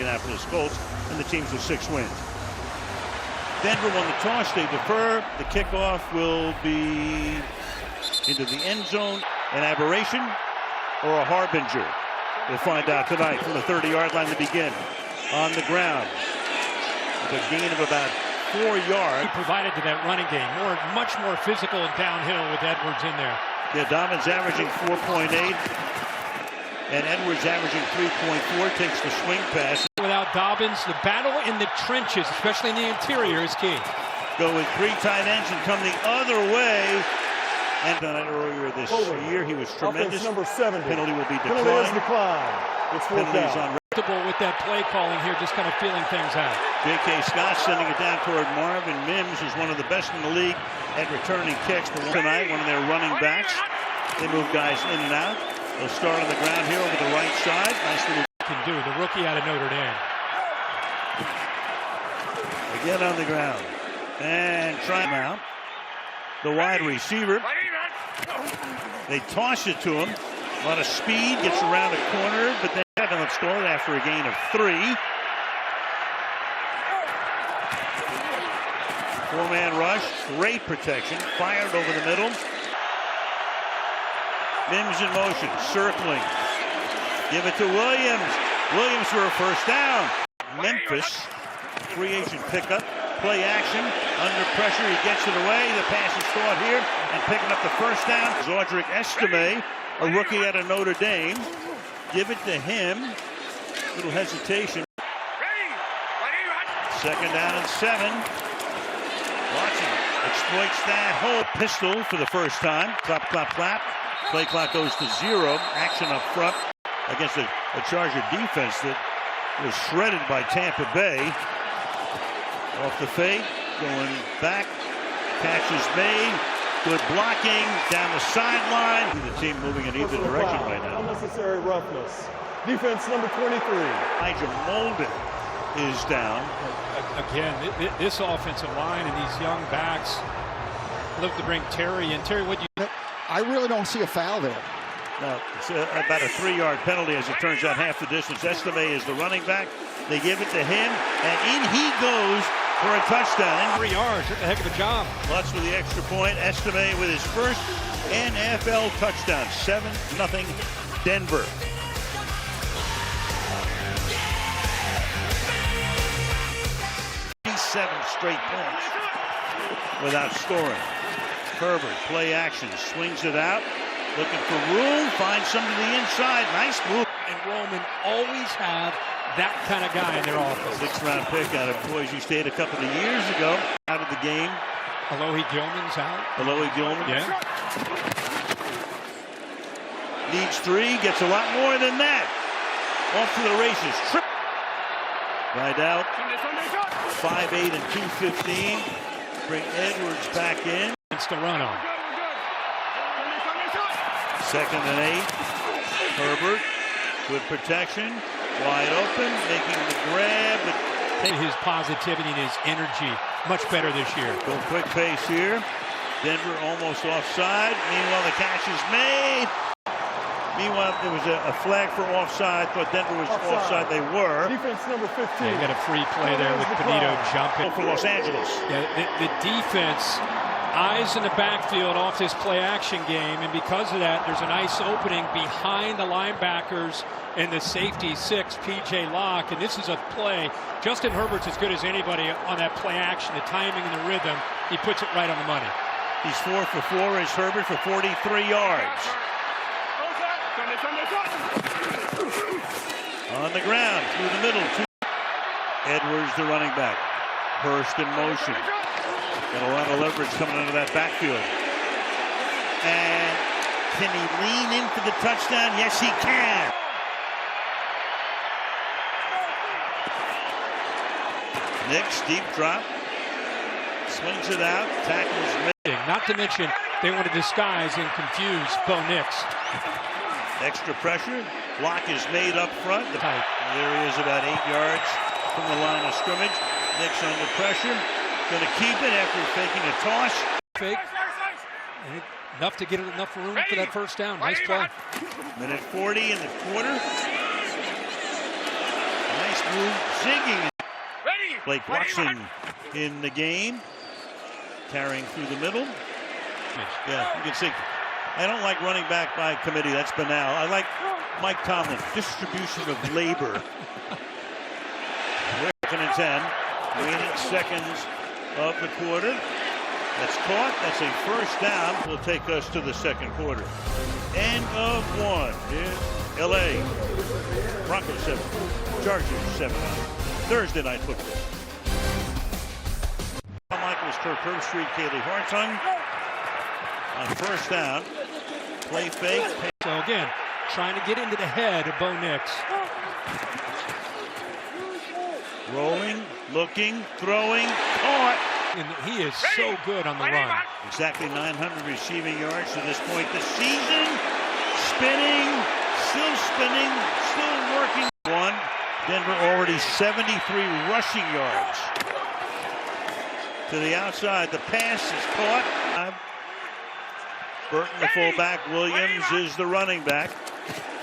Indianapolis Colts, and the teams with 6 wins. Denver won the toss. They defer. The kickoff will be into the end zone. An aberration or a harbinger? We'll find out tonight from the 30-yard line to begin. On the ground. With a gain of about 4 yards. He provided to that running game. Much more physical and downhill with Edwards in there. Yeah, Dobbins averaging 4.8. And Edwards averaging 3.4. Takes the swing pass. Without Dobbins, the battle in the trenches, especially in the interior, is key. Go with 3 tight ends and come the other way. And done it earlier this year. He was tremendous. Number 70. Penalty will be declined. Penalty is declined. It's penalties on. With that play calling here, just kind of feeling things out. J.K. Scott sending it down toward Marvin Mims, who's one of the best in the league at returning kicks. But tonight, one of their running backs. They move guys in and out. They'll start on the ground here over the right side. Nice little can do. The rookie out of Notre Dame. Again on the ground. And try him out. The wide receiver. They toss it to him. A lot of speed. Gets around the corner. But then let's score after a gain of 3. 4-man rush. Great protection. Fired over the middle. Mims in motion. Circling. Give it to Williams. Williams for a first down. Memphis. Free agent pickup. Play action. Under pressure. He gets it away. The pass is caught here. And picking up the first down. Zordrick Estime, a rookie out of Notre Dame. Give it to him. Little hesitation. Second down and 7. Watson exploits that hole. Pistol for the first time. Clap, clap, clap. Play clock goes to 0. Action up front against a Charger defense that was shredded by Tampa Bay. Off the fake. Going back. Catch is made. Good blocking down the sideline. The team moving in either direction right now. Unnecessary roughness. Defense number 23. Elijah Molden is down. Again, this offensive line and these young backs look to bring Terry in. Terry, what you? I really don't see a foul there. No, it's about a 3-yard penalty as it turns out half the distance. Estime is the running back. They give it to him, and in he goes for a touchdown. 3 yards, that's a heck of a job. Lutz with the extra point. Estime with his first NFL touchdown. 7-0 Denver. 7 straight points without scoring. Herbert, play action, swings it out. Looking for room, finds some to the inside. Nice move. And Roman always have that kind of guy in their offense. 6th-round pick out of Boise State a couple of years ago. Out of the game. Alohi Gilman's out. Alohi Gilman. Yeah. Needs 3, gets a lot more than that. Off to the races. Trip. Right out. 5'8" and 215. Bring Edwards back in. It's to run on. 2nd and 8. Herbert. Good protection. Wide open. Making the grab. His positivity and his energy much better this year. Go quick pace here. Denver almost offside. Meanwhile, the catch is made. Meanwhile, there was a flag for offside. Thought Denver was offside. They were. Defense number 15. Yeah, you got a free play there with Benito jumping. For Los Angeles. Yeah, the defense, eyes in the backfield off this play action game, and because of that, there's a nice opening behind the linebackers and the safety 6, P.J. Locke, and this is a play. Justin Herbert's as good as anybody on that play action, the timing and the rhythm. He puts it right on the money. He's 4 for 4 as Herbert for 43 yards. On the ground, through the middle. Edwards, the running back. Hurst in motion. Got a lot of leverage coming out of that backfield. And can he lean in for the touchdown? Yes, he can. Nix, deep drop. Swings it out. Tackles made. Not to mention, they want to disguise and confuse Bo Nix. Extra pressure. Block is made up front. There he is about 8 yards from the line of scrimmage. Nix under pressure. Going to keep it after faking a toss. Fake. Enough to get enough room for that first down. Nice play. Minute 40 in the quarter. Nice move zigging. Blake Watson in the game, carrying through the middle. Yeah, you can see. I don't like running back by committee. That's banal. I like Mike Tomlin, distribution of labor. 2nd and 10, remaining seconds of the quarter. That's caught. That's a first down. Will take us to the second quarter. End of one in L.A. Broncos 7, Chargers 7. Thursday night football. Michaels, Kirk Herbstreit, Kaylee Hartung. On first down, play fake. So again, trying to get into the head of Bo Nix. Rolling, looking, throwing, caught. And he is so good on the run. Exactly 900 receiving yards to this point this season. Spinning, still working. One. Denver already 73 rushing yards. To the outside, the pass is caught. Burton, the fullback. Williams is the running back.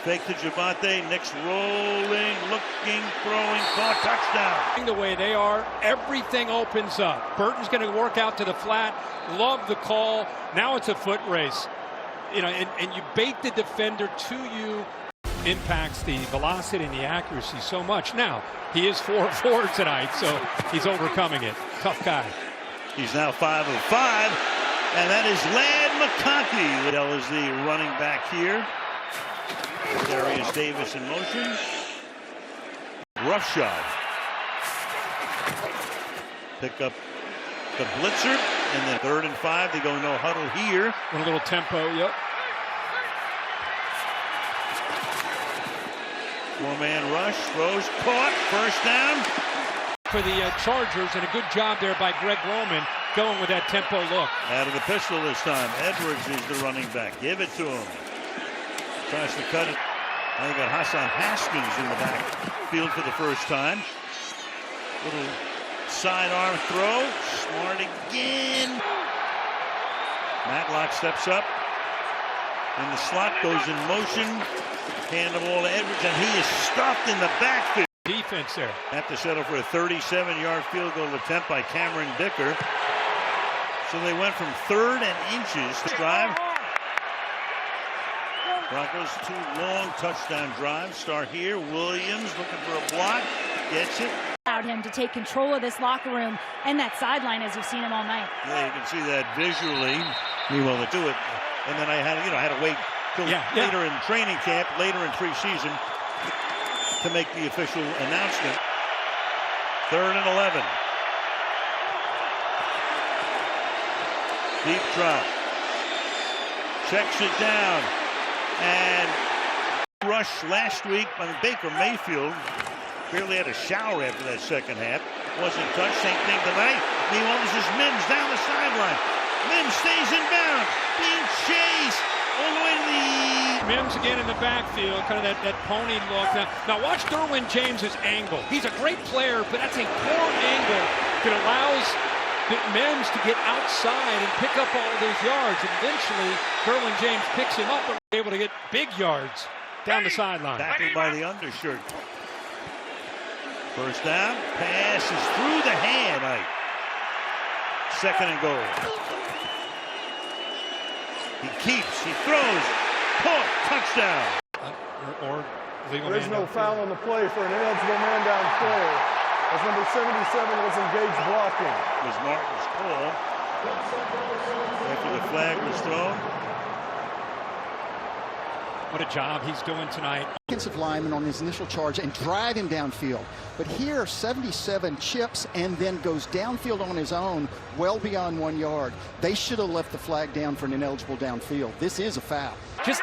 Fake to Javonte. Nix rolling, looking, throwing, caught, touchdown. The way they are, everything opens up. Burton's going to work out to the flat. Love the call. Now it's a foot race. You know, and you bait the defender to you. Impacts the velocity and the accuracy so much. Now, he is 4-4 tonight, so he's overcoming it. Tough guy. He's now 5 of 5, and that is Ladd McConkey. That is the running back here. Darius Davis in motion. Rough shot. Pick up the blitzer, and then 3rd and 5. They go no huddle here. A little tempo, yep. 4-man rush, throws, caught, first down. For the Chargers, and a good job there by Greg Roman going with that tempo look. Out of the pistol this time. Edwards is the running back. Give it to him. Tries to cut it. Now you got Hassan Haskins in the back field for the first time. Little sidearm throw. Smart again. Matlock steps up. In the slot, goes in motion. Hand the ball to Edwards, and he is stopped in the backfield. Defense there. Have to settle for a 37-yard field goal attempt by Cameron Dicker. So they went from 3rd and inches to drive. Broncos 2 long touchdown drives start here. Williams looking for a block, gets it. Allowed him to take control of this locker room and that sideline as you've seen him all night. Yeah, you can see that visually. Meanwhile, to do it, and then I had to wait till later in training camp, later in preseason, to make the official announcement. 3rd and 11. Deep drop. Checks it down. And rush last week by Baker Mayfield. Barely had a shower after that second half. Wasn't touched. Same thing tonight. Meanwhile, this is Mims down the sideline. Mims stays in bounds. Being chased all the way to the... Mims again in the backfield, kind of that pony look. Now watch Derwin James's angle. He's a great player, but that's a poor angle that allows Mims to get outside and pick up all those yards. And eventually, Derwin James picks him up and is able to get big yards down the sideline. Tackled by the undershirt. First down, pass is through the hand. 2nd and goal. He keeps, he throws, caught, touchdown. Or legal There is man no foul on the play for an ineligible man downfield, as number 77 was engaged blocking. It was Martin's call after the flag was thrown. What a job he's doing tonight. Offensive lineman on his initial charge and drive him downfield. But here, 77 chips and then goes downfield on his own, well beyond 1 yard. They should have left the flag down for an ineligible downfield. This is a foul. Just,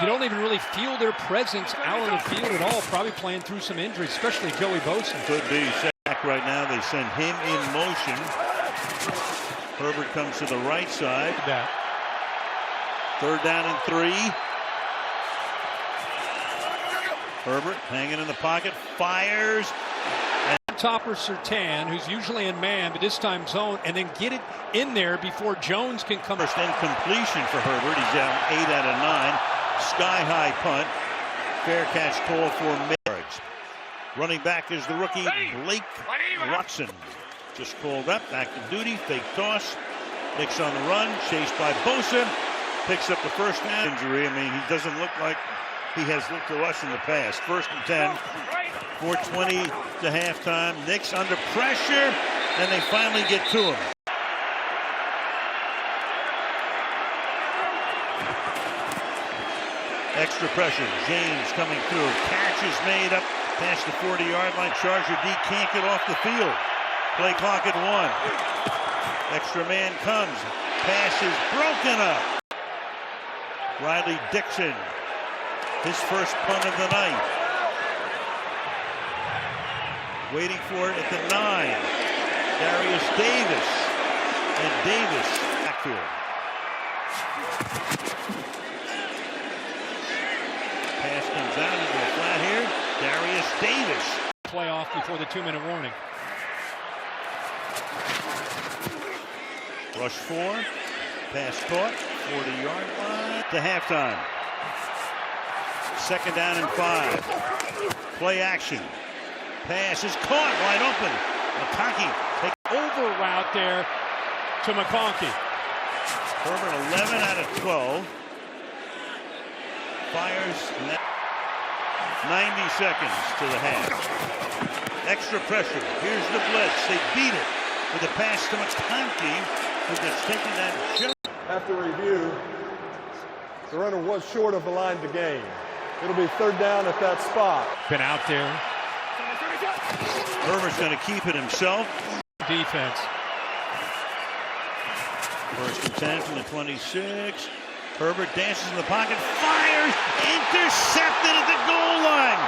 you don't even really feel their presence out on the field at all. Probably playing through some injuries, especially Joey Bosa. Could be. Back right now, they send him in motion. Herbert comes to the right side. 3rd down and 3. Herbert hanging in the pocket, fires. Topper Surtain, who's usually in man, but this time zone, and then get it in there before Jones can come. First incompletion for Herbert. He's down 8 out of 9. Sky-high punt. Fair catch call for yards. Running back is the rookie Blake Watson. Just called up, active duty, fake toss. Nix on the run, chased by Bosa. Picks up the first down. Injury. I mean, he doesn't look like he has looked to us in the past. 1st and 10, 4:20 to halftime. Nix under pressure, and they finally get to him. Extra pressure. James coming through. Catch is made up past the 40-yard line. Charger D can't get off the field. Play clock at 1. Extra man comes. Pass is broken up. Riley Dixon, his first punt of the night. Waiting for it at the 9. Darius Davis. And Davis backfield. Pass comes out into a flat here. Darius Davis. Playoff before the 2-minute warning. Rush 4. Pass caught. 40-yard line to halftime. 2nd down and 5. Play action. Pass is caught wide open. McConkey take Over route there to McConkey. Herbert 11 out of 12. Fires 90 seconds to the half. Extra pressure. Here's the blitz. They beat it with a pass to McConkey, who gets taken that jump. After review, the runner was short of the line to gain. It'll be 3rd down at that spot. Been out there. Herbert's going to keep it himself. Defense. 1st and 10 from the 26. Herbert dances in the pocket, fires, intercepted at the goal line.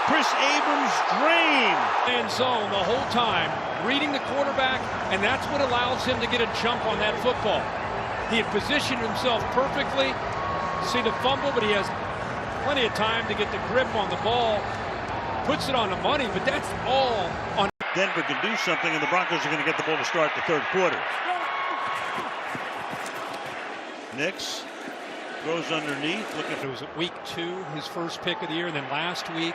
Chris Abrams drained. End zone the whole time, reading the quarterback, and that's what allows him to get a jump on that football. He had positioned himself perfectly. See the fumble, but he has plenty of time to get the grip on the ball. Puts it on the money, but that's all on. Denver can do something, and the Broncos are going to get the ball to start the 3rd quarter. Nix goes underneath. It was week 2, his first pick of the year, and then last week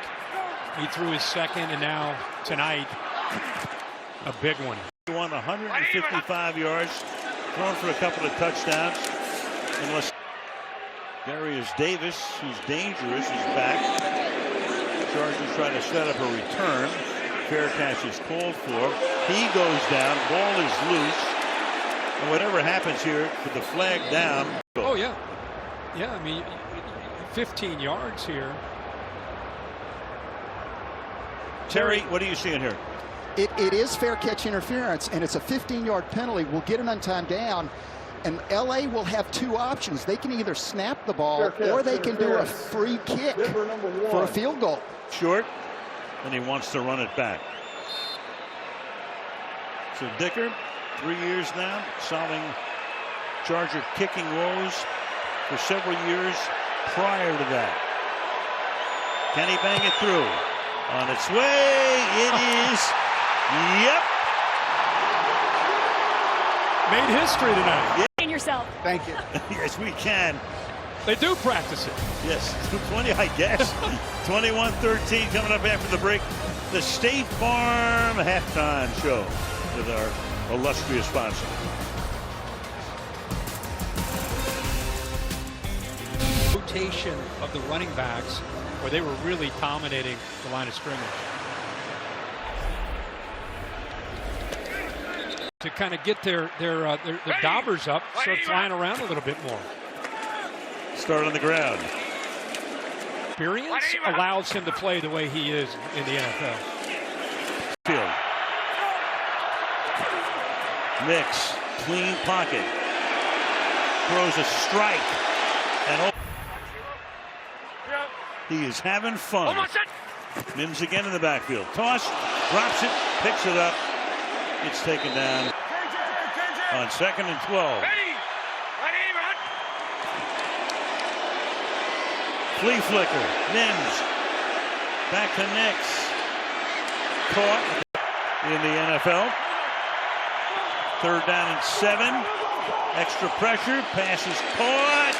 he threw his 2nd, and now tonight a big one. He won 155 yards, thrown for a couple of touchdowns. Unless Darius Davis, who's dangerous, is back. Chargers trying to set up a return. Fair catch is called for. He goes down. Ball is loose. And whatever happens here with the flag down. Oh, yeah. Yeah, I mean, 15 yards here. Terry, what are you seeing here? It is fair catch interference, and it's a 15-yard penalty. We'll get an untimed down, and LA will have 2 options. They can either snap the ball or they can do a free kick for a field goal. Short, and he wants to run it back. So Dicker, 3 years now, solving Charger kicking woes for several years prior to that. Can he bang it through? On its way, it is. Yep. Made history tonight. And yourself. Thank you. Yes, we can. They do practice it. Yes, 20, I guess. 21-13 coming up after the break. The State Farm halftime show with our illustrious sponsor. Rotation of the running backs where they were really dominating the line of scrimmage. To kind of get their daubers up, start flying around a little bit more. Start on the ground. Experience allows him to play the way he is in the NFL. Field. Nix, clean pocket. Throws a strike. And he is having fun. Mims again in the backfield. Toss, drops it, picks it up. It's taken down on 2nd and 12. Flea flicker. Mims. Back to Nix. Caught in the NFL. 3rd down and 7. Extra pressure. Pass is caught.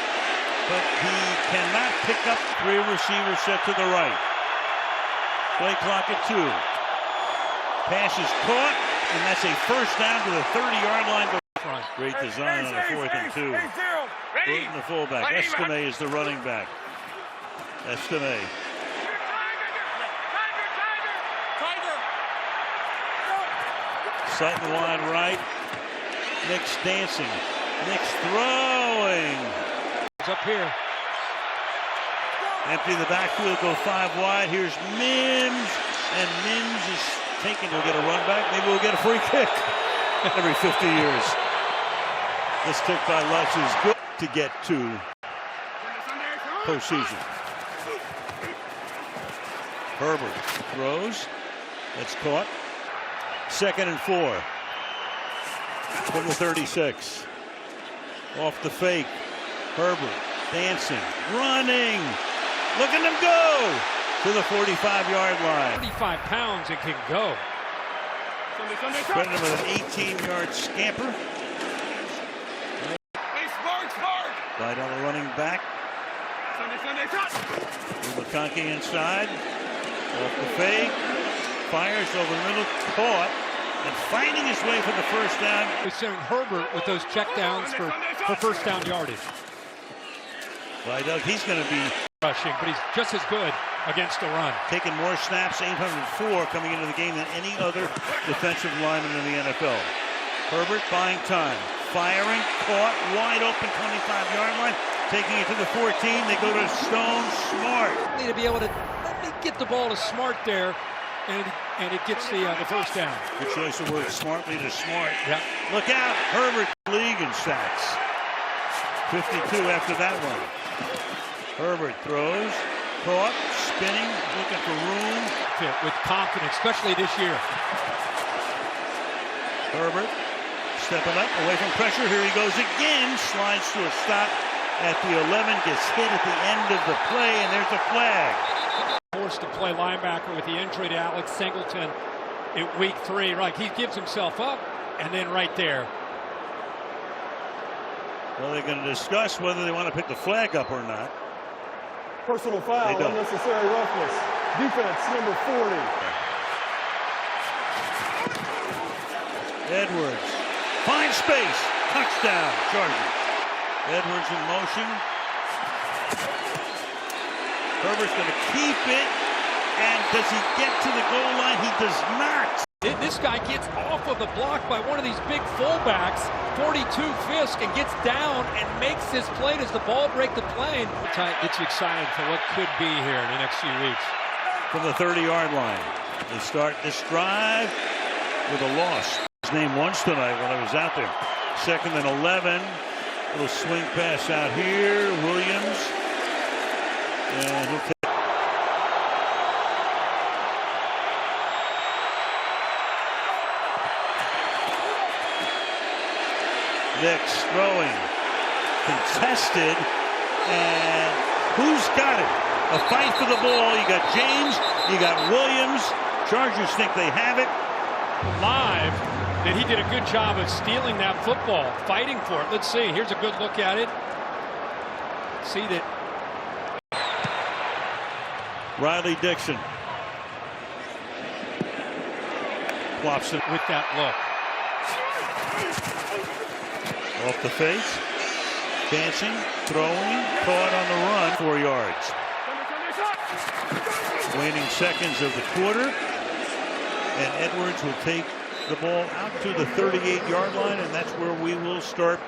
But he cannot pick up 3 receivers set to the right. Play clock at 2. Pass is caught, and that's a first down to the 30-yard line. Great design on a 4th and 2. Burton, the fullback. Estime is the running back. Estime. Sutton wide right. Nick's dancing. Nick's throwing. It's up here. Empty the backfield, go 5 wide. Here's Mims, and Mims is taken. We'll get a run back. Maybe we'll get a free kick every 50 years. This kick by Lutz is good to get to postseason. Herbert throws. That's caught. 2nd and 4 from the 36. Off the fake. Herbert dancing, running. Look at him go to the 45-yard line. 35 pounds and can go. Credit him with an 18-yard scamper. Right on the running back. McConkey inside. Off the fake. Fires over the middle. Caught. And finding his way for the first down. We're showing Herbert with those checkdowns for first down yardage. By Doug, he's going to be rushing, but he's just as good against the run. Taking more snaps, 804 coming into the game than any other defensive lineman in the NFL. Herbert buying time. Firing, caught, wide open 25-yard line. Taking it to the 14. They go to Stone. Smart. Need to be able to let me get the ball to Smart there, and it gets the first down. Good choice of words. Smartly to Smart. Yep. Look out. Herbert league in sacks. 52 after that one. Herbert throws. Caught. Spinning. Looking for room. With confidence, especially this year. Herbert stepping up. Away from pressure. Here he goes again. Slides to a stop at the 11. Gets hit at the end of the play. And there's a flag. Forced to play linebacker with the injury to Alex Singleton in week 3. Right, he gives himself up, and then right there. Well, they're going to discuss whether they want to pick the flag up or not. Personal foul, unnecessary roughness. Defense number 40. Edwards. Finds space. Touchdown, Chargers. Edwards in motion. Herbert's going to keep it. And does he get to the goal line? He does not. This guy gets off of the block by one of these big fullbacks, 42 Fisk, and gets down and makes his play. Does the ball break the plane? Gets you excited for what could be here in the next few weeks. From the 30-yard line. They start this drive with a loss. His name once tonight when I was out there. 2nd and 11. Little swing pass out here. Williams. And he'll take. Nick's throwing. Contested. And who's got it? A fight for the ball. You got James. You got Williams. Chargers think they have it. Live. And he did a good job of stealing that football, fighting for it. Let's see. Here's a good look at it. See that. Riley Dixon. Flops it with that look. Off the face. Dancing. Throwing. Caught on the run. 4 yards. Waning seconds of the quarter. And Edwards will take the ball out to the 38-yard line, and that's where we will start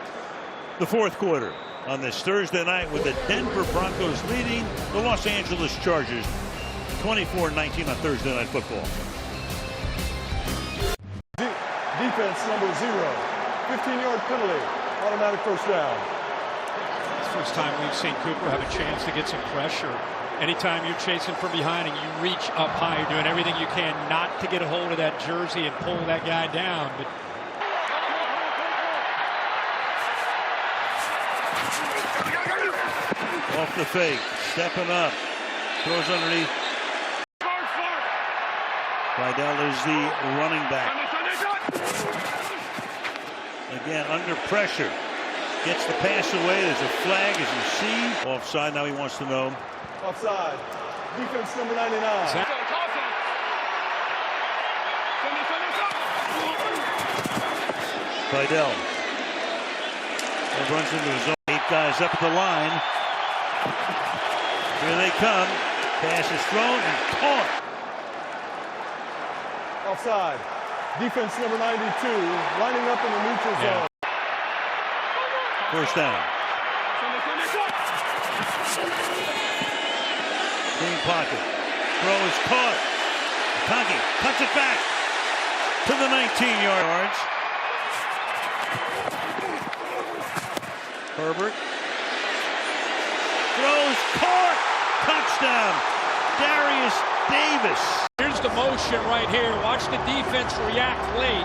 the 4th quarter on this Thursday night with the Denver Broncos leading the Los Angeles Chargers 24-19 on Thursday Night Football. Defense number 0. 15-yard penalty. Automatic first down. It's the first time we've seen Cooper have a chance to get some pressure. Anytime you're chasing from behind and you reach up high, you're doing everything you can not to get a hold of that jersey and pull that guy down. But off the fake, stepping up, throws underneath. Vidal is the running back. Again, under pressure. Gets the pass away. There's a flag, as you see. Offside. Now he wants to know. Offside. Defense number 99. Fidel. Runs into his own 8 guys up at the line. Here they come. Pass is thrown and caught. Offside. Defense number 92 lining up in the neutral zone. First down. Clean pocket. Throw is caught. Tonky cuts it back to the 19 yards. Herbert throws, caught, touchdown, Darius Davis. Here's the motion right here. Watch the defense react late.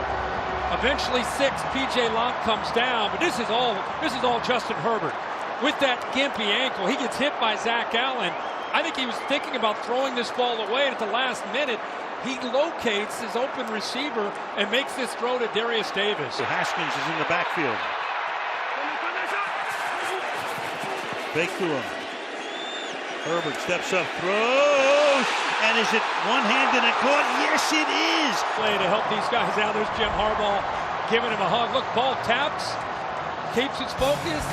Eventually 6, P.J. Locke comes down, but this is all Justin Herbert. With that gimpy ankle, he gets hit by Zach Allen. I think he was thinking about throwing this ball away, and at the last minute, he locates his open receiver and makes this throw to Darius Davis. Haskins is in the backfield. Fake to him. Herbert steps up, throws, and is it one-handed and caught? Yes, it is. Play to help these guys out. There's Jim Harbaugh giving him a hug. Look, ball taps, keeps his focus,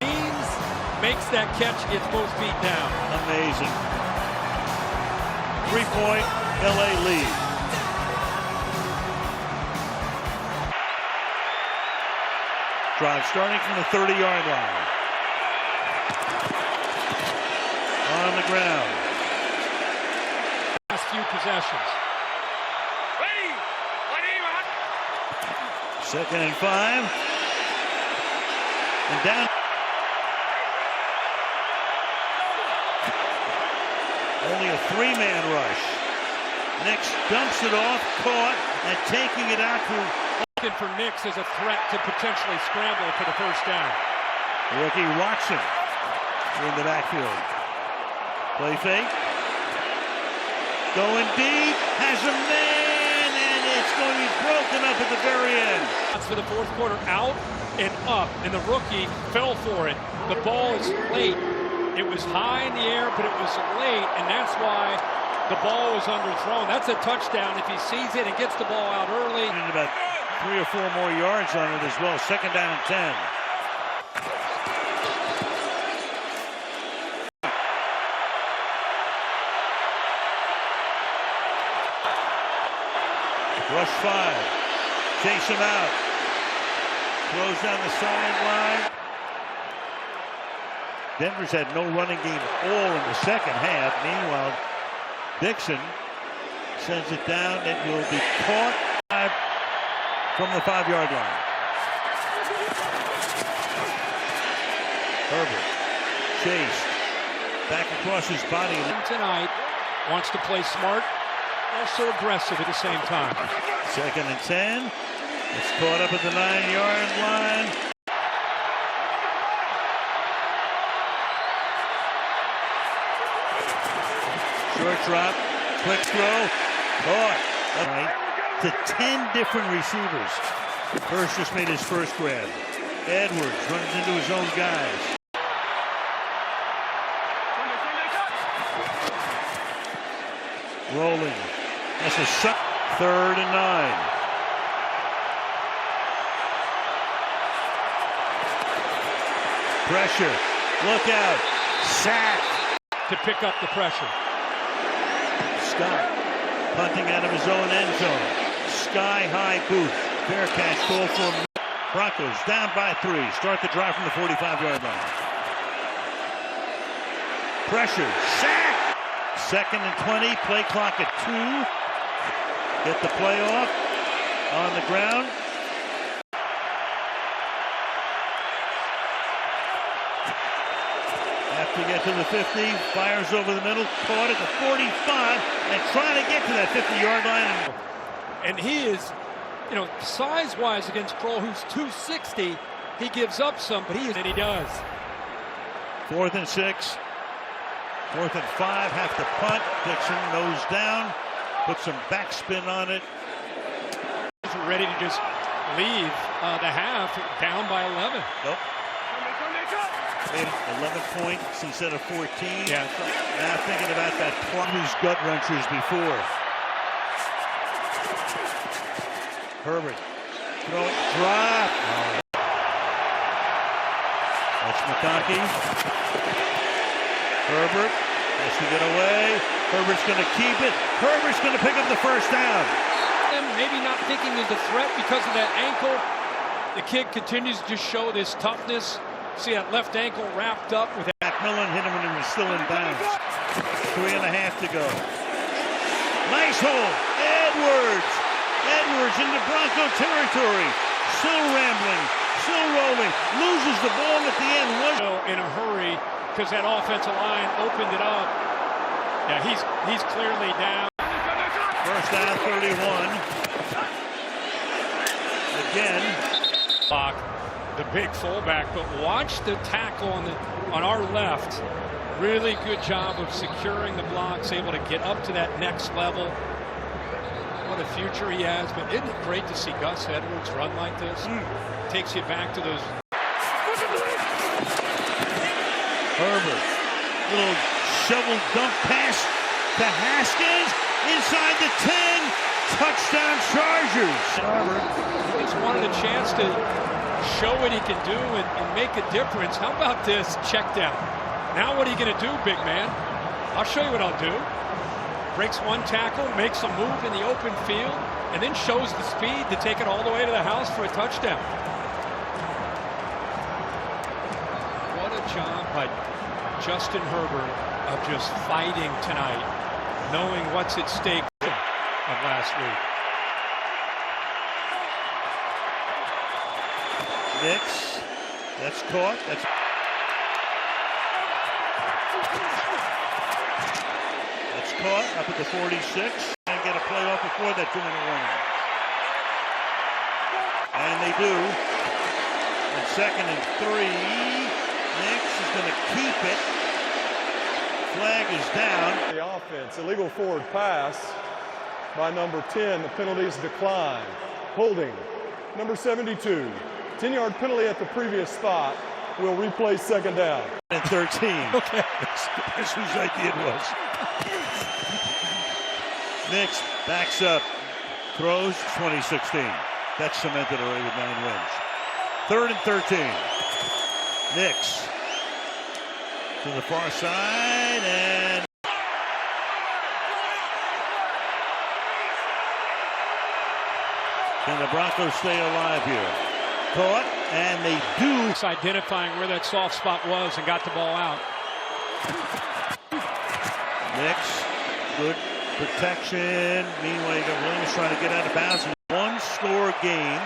leans, makes that catch, gets both feet down. Amazing. 3-point LA lead. Drive starting from the 30-yard line. On the ground. Last few possessions. 2nd and 5. And down. Only a 3-man rush. Nix dumps it off, caught, and taking it out to. Looking for Nix as a threat to potentially scramble for the first down. Rookie Watson in the backfield. Play fake. Going deep. Has a man, and it's going to be broken up at the very end. That's for the fourth quarter, out and up, and the rookie fell for it. The ball is late. It was high in the air, but it was late, and that's why the ball was underthrown. That's a touchdown if he sees it and gets the ball out early. And about 3 or 4 more yards on it as well. 2nd down and 10. Rush 5. Chase him out. Throws down the sideline. Denver's had no running game at all in the second half. Meanwhile, Dixon sends it down. It will be caught from the 5-yard line. Herbert chased back across his body. Tonight wants to play smart, also aggressive at the same time. 2nd and 10. It's caught up at the 9-yard line. Short drop, quick throw, caught. Right to 10 different receivers. Hurst just made his first grab. Edwards runs into his own guys. Rolling. That's a 3rd and 9. Pressure. Look out. Sack. To pick up the pressure. Scott punting out of his own end zone. Sky-high boot. Fair catch call for Broncos down by 3. Start the drive from the 45-yard line. Pressure. Sack. 2nd and 20. Play clock at 2. Get the play off. On the ground. Have to get to the 50. Fires over the middle. Caught at the 45. And trying to get to that 50-yard line. And he is, size-wise against Kroll, who's 260. He gives up some, but he does. 4th and 6. 4th and 5. Have to punt. Dixon nose down. Put some backspin on it. He's ready to just leave the half down by 11. Nope. Made 11 points instead of 14. Yeah. Now thinking about that Plumlee's gut wrenchers before. Herbert Throwing, drop. That's McConkey. Herbert has to get away. Herbert's going to keep it. Herbert's going to pick up the first down. And maybe not thinking he's a threat because of that ankle. The kid continues to show this toughness. See that left ankle wrapped up with Macmillan hit him when he was still in bounds. 3.5 to go. Nice hole. Edwards into Bronco territory. Still rambling. Still rolling. Loses the ball at the end. In a hurry because that offensive line opened it up. Yeah, he's clearly down. First down, 31. Again. The big fullback, but watch the tackle on our left. Really good job of securing the blocks, able to get up to that next level. What a future he has, but isn't it great to see Gus Edwards run like this? Takes you back to those. Herbert, little shovel dump pass to Haskins, inside the 10, touchdown Chargers. Herbert just wanted a chance to show what he can do and make a difference. How about this check down? Now what are you going to do, big man? I'll show you what I'll do. Breaks one tackle, makes a move in the open field, and then shows the speed to take it all the way to the house for a touchdown. What a job by Justin Herbert of just fighting tonight, knowing what's at stake of last week. Nix, that's caught. That's caught up at the 46. And get a play off before that 2-minute warning. And they do. And 2nd and 3. Nix is going to keep it. Flag is down. The offense, illegal forward pass by number 10. The penalties decline. Holding, number 72. 10-yard penalty at the previous spot. Will replay 2nd down. And 13. Okay. That's whose idea it was. Nix backs up. Throws 2016. That's cemented already with 9 wins. 3rd and 13. Nix to the far side, and can the Broncos stay alive here? Caught, and they do. Identifying where that soft spot was and got the ball out. Nix, good protection. Meanwhile, you got Williams trying to get out of bounds. One-score game,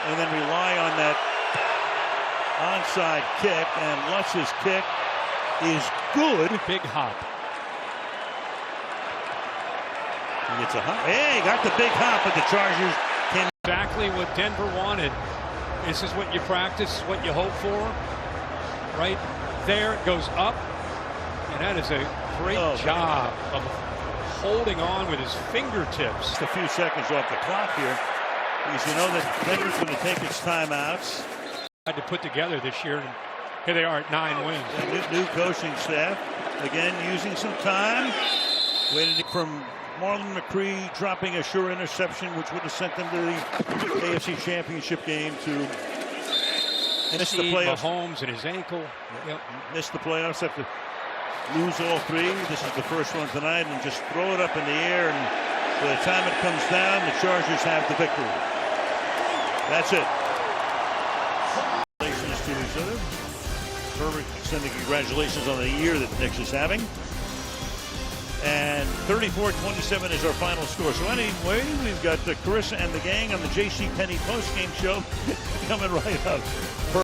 and then rely on that onside kick, and Lutz's kick is good. Big hop. He gets a hop. Hey, got the big hop, but the Chargers can. Exactly what Denver wanted. This is what you practice, what you hope for. Right there, it goes up, and that is a great job of holding on with his fingertips. Just a few seconds off the clock here, because you know that Denver's going to take its timeouts. Had to put together this year, and here they are at 9 wins. New coaching staff, again using some time. Waiting from Marlon McCree dropping a sure interception, which would have sent them to the AFC Championship game to miss the playoffs. Mahomes and his ankle. Yep. Missed the playoffs after lose all 3. This is the first one tonight, and just throw it up in the air, and by the time it comes down, the Chargers have the victory. That's it. Congratulations to each other. Herbert sending congratulations on the year that Nix is having. And 34-27 is our final score. So anyway, we've got Carissa and the gang on the J.C. Penney postgame show coming right up.